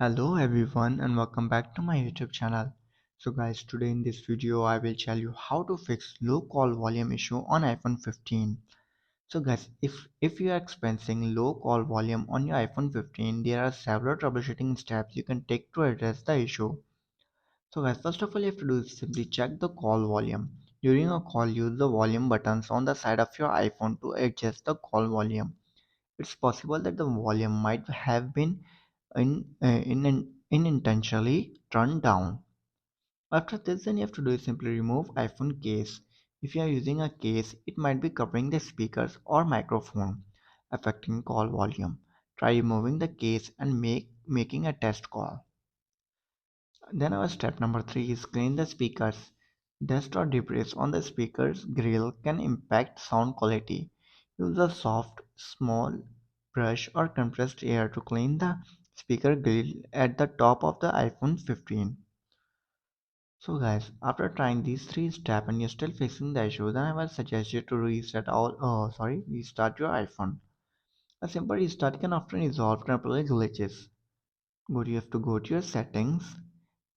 Hello everyone and welcome back to my YouTube channel. So guys, today in this video I will tell you how to fix low call volume issue on iPhone 15. So guys, if you are experiencing low call volume on your iPhone 15, there are several troubleshooting steps you can take to address the issue. So guys, first of all you have to do is simply check the call volume. During a call, use the volume buttons on the side of your iPhone to adjust the call volume. It's possible that the volume might have been unintentionally turned down. After this, then you have to do is simply remove iPhone case. If you are using a case, it might be covering the speakers or microphone, affecting call volume. Try removing the case and making a test call. Then our step number 3 is clean the speakers. Dust or debris on the speaker's grill can impact sound quality. Use a soft, small brush or compressed air to clean the speaker grill at the top of the iPhone 15. So guys, after trying these three steps and you're still facing the issue, then I will suggest you to restart your iPhone. A simple restart can often resolve temporary glitches. You have to go to your settings,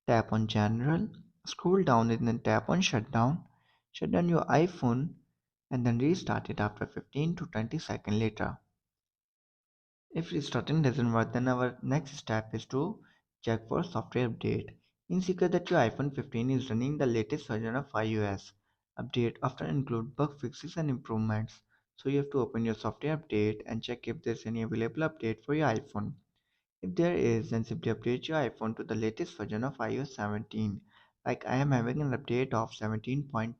tap on general, scroll down and then tap on shutdown. Shut down your iPhone and then restart it after 15 to 20 seconds later. If restarting doesn't work, then our next step is to check for software update. Ensure that your iPhone 15 is running the latest version of iOS. Update often include bug fixes and improvements. So you have to open your software update and check if there's any available update for your iPhone. If there is, then simply update your iPhone to the latest version of iOS 17. Like I am having an update of 17.2.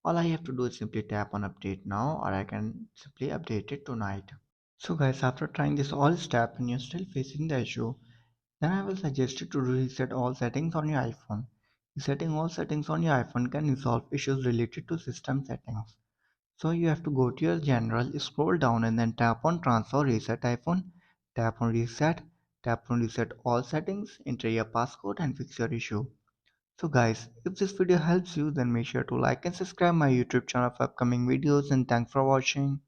All I have to do is simply tap on update now, or I can simply update it tonight. So guys, after trying this all step and you're still facing the issue, then I will suggest you to reset all settings on your iPhone. Resetting all settings on your iPhone can resolve issues related to system settings. So you have to go to your general, scroll down and then tap on transfer reset iPhone, tap on reset all settings, enter your passcode and fix your issue. So guys, if this video helps you then make sure to like and subscribe my YouTube channel for upcoming videos and thanks for watching.